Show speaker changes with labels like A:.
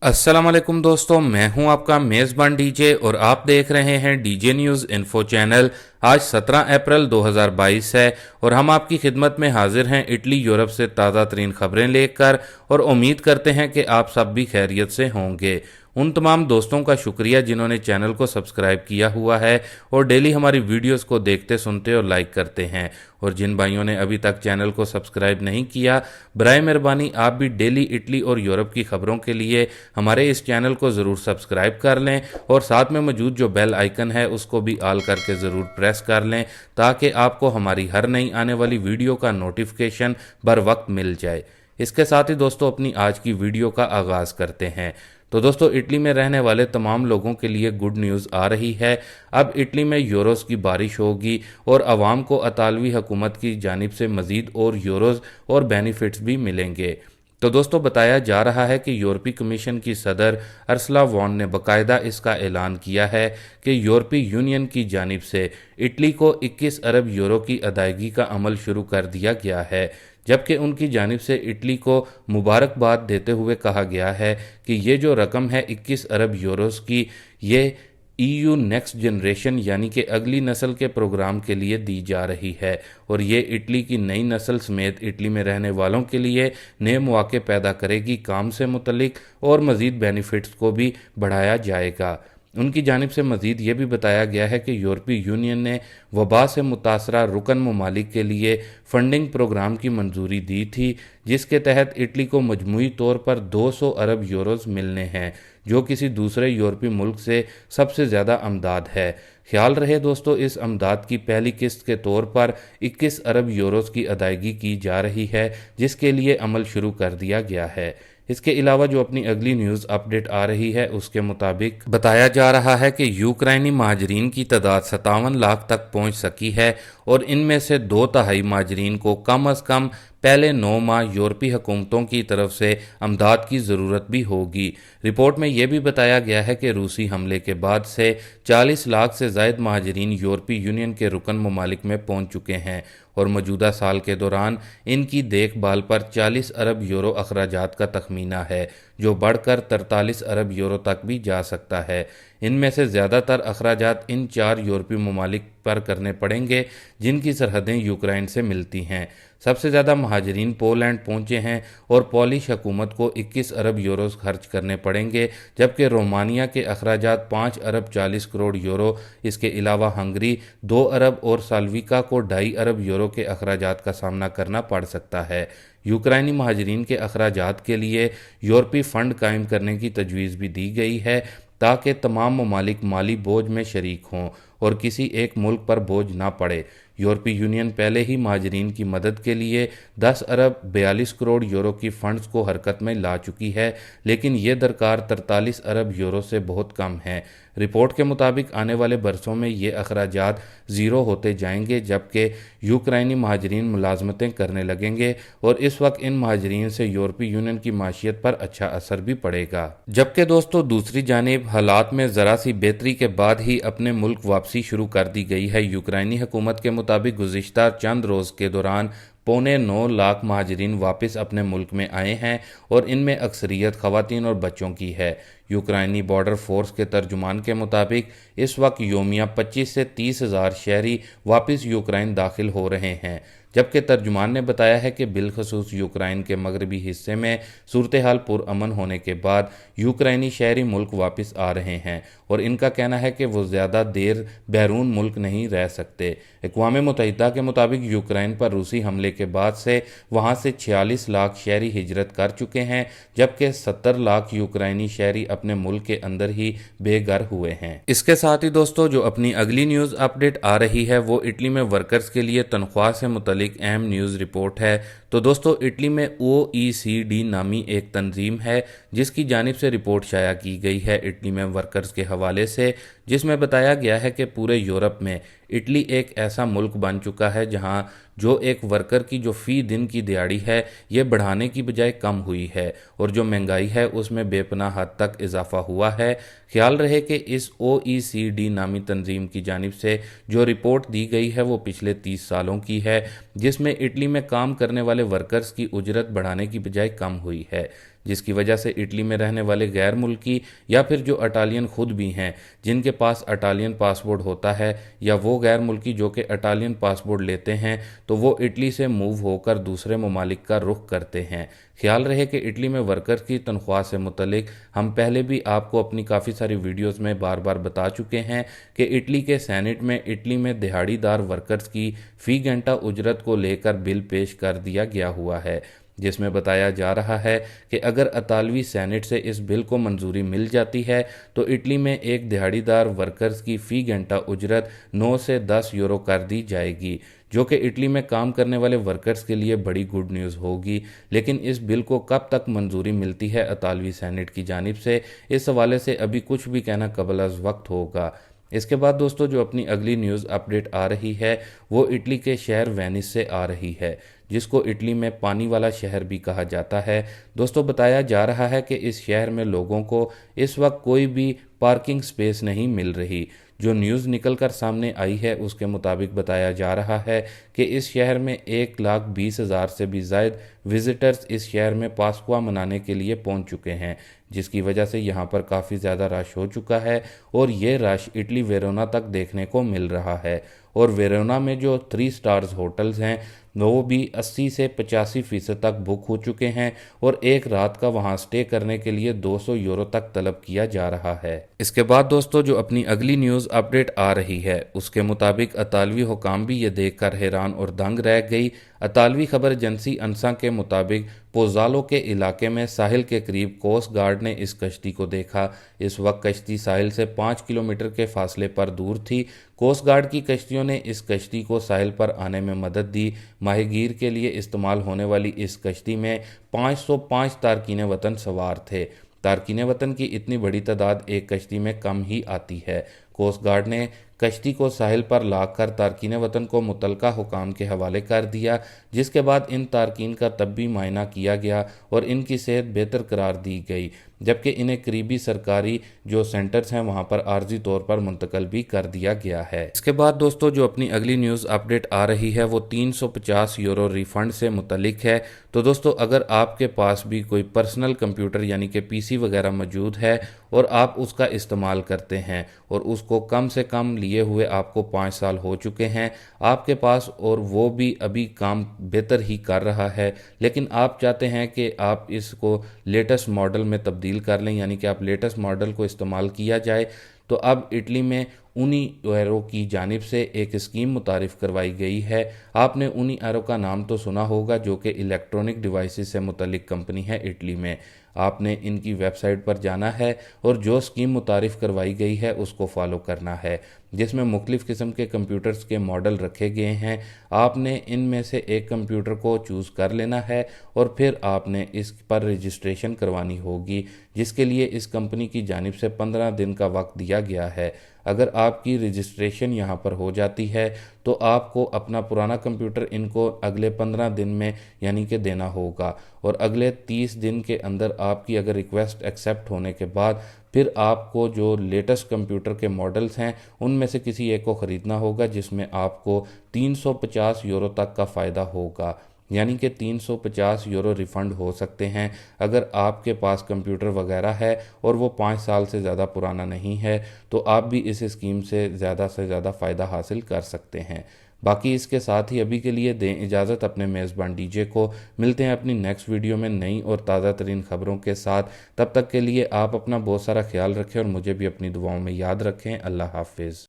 A: अस्सलाम वालेकुम दोस्तों, मैं हूं आपका मेज़बान डीजे और आप देख रहे हैं डीजे न्यूज़ इन्फो चैनल। आज 17 अप्रैल 2022 है और हम आपकी खिदमत में हाजिर हैं इटली यूरोप से ताज़ा तरीन खबरें लेकर और उम्मीद करते हैं कि आप सब भी खैरियत से होंगे। उन तमाम दोस्तों का शुक्रिया जिन्होंने चैनल को सब्सक्राइब किया हुआ है और डेली हमारी वीडियोस को देखते सुनते और लाइक करते हैं। और जिन भाइयों ने अभी तक चैनल को सब्सक्राइब नहीं किया, बराए मेहरबानी आप भी डेली इटली और यूरोप की खबरों के लिए हमारे इस चैनल को ज़रूर सब्सक्राइब कर लें और साथ में मौजूद जो बेल आइकन है उसको भी ऑल करके ज़रूर प्रेस कर लें ताकि आपको हमारी हर नई आने वाली वीडियो का नोटिफिकेशन बर वक्त मिल जाए। इसके साथ ही दोस्तों अपनी आज की वीडियो का आगाज़ करते हैं। तो दोस्तों इटली में रहने वाले तमाम लोगों के लिए गुड न्यूज़ आ रही है। अब इटली में यूरोज़ की बारिश होगी और आवाम को अतालवी हुकूमत की जानिब से मज़ीद और यूरोज़ और बेनिफिट्स भी मिलेंगे। तो दोस्तों बताया जा रहा है कि यूरोपीय कमीशन की सदर अर्सला वॉन ने बाकायदा इसका ऐलान किया है कि यूरोपीय यूनियन की जानिब से इटली को 21 अरब यूरो की अदायगी का अमल शुरू कर दिया गया है, जबकि उनकी जानिब से इटली को मुबारकबाद देते हुए कहा गया है कि ये जो रकम है 21 अरब यूरोस की, ये ईयू नेक्स्ट जनरेशन यानी कि अगली नस्ल के प्रोग्राम के लिए दी जा रही है और ये इटली की नई नस्ल समेत इटली में रहने वालों के लिए नए मौके पैदा करेगी। काम से मुतल्लिक और मज़ीद बेनिफिट्स को भी बढ़ाया जाएगा। उनकी जानिब से मज़ीद ये भी बताया गया है कि यूरोपीय यूनियन ने वबा से मुतासरा रुकन ममालिक के लिए फंडिंग प्रोग्राम की मंजूरी दी थी, जिसके तहत इटली को मजमूई तौर पर 200 अरब यूरोज़ मिलने हैं, जो किसी दूसरे यूरोपीय मुल्क से सबसे ज़्यादा अमदाद है। ख्याल रहे दोस्तों, इस अमदाद की पहली किस्त के तौर पर 21 अरब यूरोज़ की अदायगी की जा रही है, जिसके लिए अमल शुरू कर दिया गया है। इसके अलावा जो अपनी अगली न्यूज़ अपडेट आ रही है उसके मुताबिक बताया जा रहा है कि यूक्रेनी महाजरीन की तादाद 57 लाख तक पहुंच सकी है और इनमें से 2/3 महाजरीन को कम अज़ कम पहले 9 माह यूरोपीय हुकूमतों की तरफ से अमदाद की ज़रूरत भी होगी। रिपोर्ट में यह भी बताया गया है कि रूसी हमले के बाद से 40 लाख से ज़ायद महाजरीन यूरोपीय यूनियन के रुकन ममालिक में पहुंच चुके हैं और मौजूदा साल के दौरान इनकी देखभाल पर 40 अरब यूरो अखराजात का तखमीना है, जो बढ़कर 43 अरब यूरो तक भी जा सकता है। इनमें से ज़्यादातर अखराजात इन 4 यूरोपीय ममालिक पर करने पड़ेंगे जिनकी सरहदें यूक्रेन से मिलती हैं। सबसे ज़्यादा महाजरीन पोलैंड पहुंचे हैं और पोलिश हुकूमत को 21 अरब यूरोज़ खर्च करने पड़ेंगे, जबकि रोमानिया के अखराजात 5 अरब 40 करोड़ यूरो, इसके अलावा हंगरी 2 अरब और साल्विका को 2.5 अरब यूरो के अखराजात का सामना करना पड़ सकता है। यूक्रेनी महाजरीन के अखराजात के लिए यूरोपीय फ़ंड कायम करने की तजवीज़ भी दी गई है ताकि तमाम ममालिक माली बोझ में शरीक हों और किसी एक मुल्क पर बोझ ना पड़े। यूरोपीय यूनियन पहले ही महाजरीन की मदद के लिए 10 अरब 42 करोड़ यूरो की फ़ंड्स को हरकत में ला चुकी है, लेकिन ये दरकार 43 अरब यूरो से बहुत कम है। रिपोर्ट के मुताबिक आने वाले बरसों में ये अखराजात ज़ीरो होते जाएंगे, जबकि यूक्रेनी महाजरीन मुलाजमतें करने लगेंगे और इस वक्त इन महाजरीन से यूरोपीय यूनियन की माशियत पर अच्छा असर भी पड़ेगा। जबकि दोस्तों दूसरी जानिब हालात में ज़रा सी बेहतरी के बाद ही अपने मुल्क वापसी शुरू कर दी गई है। यूक्रेनी हुकूमत के मुताबिक गुज़िश्ता चंद रोज़ के दौरान 9.25 लाख महाजरीन वापस अपने मुल्क में आए हैं और इनमें अक्सरियत ख़वातीन और बच्चों की है। यूक्रेनी बॉर्डर फोर्स के तर्जुमान के मुताबिक इस वक्त योमिया 25 से 30 हज़ार शहरी वापस यूक्रेन दाखिल हो रहे हैं, जबकि तर्जुमान ने बताया है कि बिलखसूस यूक्रेन के मगरबी हिस्से में सूरत हाल पुरअमन होने के बाद यूक्रेनी शहरी मुल्क वापस आ रहे हैं और इनका कहना है कि वो ज़्यादा देर बैरून मुल्क नहीं रह सकते। अक़वाम मुत्तहिदा के मुताबिक यूक्रेन पर रूसी हमले के बाद से वहाँ से 46 लाख शहरी हिजरत कर चुके हैं, जबकि 70 लाख यूक्रेनी शहरी अपने मुल्क के अंदर ही बेघर हुए हैं। इसके साथ ही दोस्तों जो अपनी अगली न्यूज़ अपडेट आ रही है वो इटली में वर्कर्स के लिए तनख्वाह से मुतल्लिक अहम न्यूज़ रिपोर्ट है। तो दोस्तों इटली में OECD नामी एक तंजीम है जिसकी जानिब से रिपोर्ट शाया की गई है इटली में वर्कर्स के हवाले से, जिसमें बताया गया है कि पूरे यूरोप में इटली एक ऐसा मुल्क बन चुका है जहां जो एक वर्कर की जो फ़ी दिन की दिहाड़ी है ये बढ़ाने की बजाय कम हुई है और जो महंगाई है उसमें बेपनाह हद तक इजाफा हुआ है। ख्याल रहे कि इस OECD नामी तंजीम की जानिब से जो रिपोर्ट दी गई है वो पिछले 30 सालों की है, जिसमें इटली में काम करने वाले वर्कर्स की उजरत बढ़ाने की बजाय कम हुई है। जिसकी वजह से इटली में रहने वाले गैर मुल्की या फिर जो इटालियन खुद भी हैं जिनके पास इटालियन पासपोर्ट होता है, या वो गैर मुल्की जो कि इटालियन पासपोर्ट लेते हैं, तो वो इटली से मूव होकर दूसरे ममालिक का रुख करते हैं। ख्याल रहे कि इटली में वर्कर्स की तनख्वाह से मुतलिक हम पहले भी आपको अपनी काफ़ी सारी वीडियोस में बार बार बता चुके हैं कि इटली के सेनेट में इटली में दिहाड़ीदार वर्कर्स की फ़ी घंटा उजरत को लेकर बिल पेश कर दिया गया हुआ है, जिसमें बताया जा रहा है कि अगर इतालवी सेनेट से इस बिल को मंजूरी मिल जाती है तो इटली में एक दिहाड़ीदार वर्कर्स की फ़ी घंटा उजरत 9 से 10 यूरो कर दी जाएगी, जो कि इटली में काम करने वाले वर्कर्स के लिए बड़ी गुड न्यूज़ होगी। लेकिन इस बिल को कब तक मंजूरी मिलती है इतालवी सेनेट की जानिब से, इस हवाले से अभी कुछ भी कहना कबल अज़ वक्त होगा। इसके बाद दोस्तों जो अपनी अगली न्यूज़ अपडेट आ रही है वो इटली के शहर वेनिस से आ रही है, जिसको इटली में पानी वाला शहर भी कहा जाता है। दोस्तों बताया जा रहा है कि इस शहर में लोगों को इस वक्त कोई भी पार्किंग स्पेस नहीं मिल रही। जो न्यूज़ निकल कर सामने आई है उसके मुताबिक बताया जा रहा है कि इस शहर में 1,20,000 से भी ज़ायद विज़िटर्स इस शहर में पास्कुआ मनाने के लिए पहुंच चुके हैं, जिसकी वजह से यहां पर काफ़ी ज़्यादा रश हो चुका है और ये रश इटली वेरोना तक देखने को मिल रहा है। और वेरोना में जो 3 स्टार्स होटल्स हैं वो भी 80 से 85% तक बुक हो चुके हैं और एक रात का वहां स्टे करने के लिए 200 यूरो तक तलब किया जा रहा है। इसके बाद दोस्तों जो अपनी अगली न्यूज़ अपडेट आ रही है उसके मुताबिक इतालवी हुकाम भी ये देखकर हैरान और दंग रह गई। इतालवी खबर एजेंसी अंसा के मुताबिक पोज़ालो के इलाके में साहिल के करीब कोस्ट गार्ड ने इस कश्ती को देखा। इस वक्त कश्ती साहिल से 5 किलोमीटर के फासले पर दूर थी। कोस्ट गार्ड की कश्तियों ने इस कश्ती को साहिल पर आने में मदद दी। माहीगीर के लिए इस्तेमाल होने वाली इस कश्ती में 505 तारकीन वतन सवार थे। तारकीन वतन की इतनी बड़ी तादाद एक कश्ती में कम ही आती है। कोस्ट गार्ड ने कश्ती को साहिल पर लाकर तारकीन वतन को मुतलका हुकाम के हवाले कर दिया, जिसके बाद इन तारकीन का तब्बी मायना किया गया और इनकी सेहत बेहतर करार दी गई, जबकि इन्हें करीबी सरकारी जो सेंटर्स हैं वहां पर आर्जी तौर पर मुंतकल भी कर दिया गया है। इसके बाद दोस्तों जो अपनी अगली न्यूज़ अपडेट आ रही है वो 350 यूरो रिफंड से मुतलिक है। तो दोस्तों अगर आपके पास भी कोई पर्सनल कंप्यूटर यानी कि पीसी वगैरह मौजूद है और आप उसका इस्तेमाल करते हैं और उसको कम से कम लिए हुए आपको 5 साल हो चुके हैं आपके पास और वो भी अभी काम बेहतर ही कर रहा है, लेकिन आप चाहते हैं कि आप इसको लेटेस्ट मॉडल में तब्दील कर लें यानी कि आप लेटेस्ट मॉडल को इस्तेमाल किया जाए, तो अब इटली में यूनिएरो की जानिब से एक स्कीम मुतारिफ करवाई गई है। आपने यूनिएरो का नाम तो सुना होगा जो कि इलेक्ट्रॉनिक डिवाइसेस से मुतलिक कंपनी है इटली में। आपने इनकी वेबसाइट पर जाना है और जो स्कीम मुतारिफ करवाई गई है उसको फॉलो करना है, जिसमें मुख्तलिफ़ किस्म के कंप्यूटर्स के मॉडल रखे गए हैं। आपने इनमें से एक कंप्यूटर को चूज़ कर लेना है और फिर आपने इस पर रजिस्ट्रेशन करवानी होगी, जिसके लिए इस कंपनी की जानिब से 15 दिन का वक्त दिया गया है। अगर आपकी रजिस्ट्रेशन यहाँ पर हो जाती है तो आपको अपना पुराना कंप्यूटर इनको अगले 15 दिन में यानी कि देना होगा और अगले 30 दिन के अंदर आपकी अगर रिक्वेस्ट एक्सेप्ट होने के बाद फिर आपको जो लेटेस्ट कंप्यूटर के मॉडल्स हैं उनमें से किसी एक को ख़रीदना होगा, जिसमें आपको 350 यूरो तक का फ़ायदा होगा, यानी कि 350 यूरो रिफ़ंड हो सकते हैं अगर आपके पास कंप्यूटर वगैरह है और वो 5 साल से ज़्यादा पुराना नहीं है, तो आप भी इस स्कीम से ज़्यादा फ़ायदा हासिल कर सकते हैं। बाकी इसके साथ ही अभी के लिए दें इजाज़त अपने मेज़बान डीजे को। मिलते हैं अपनी नेक्स्ट वीडियो में नई और ताज़ा तरीन ख़बरों के साथ। तब तक के लिए आप अपना बहुत सारा ख्याल रखें और मुझे भी अपनी दुआओं में याद रखें। अल्लाह हाफिज़।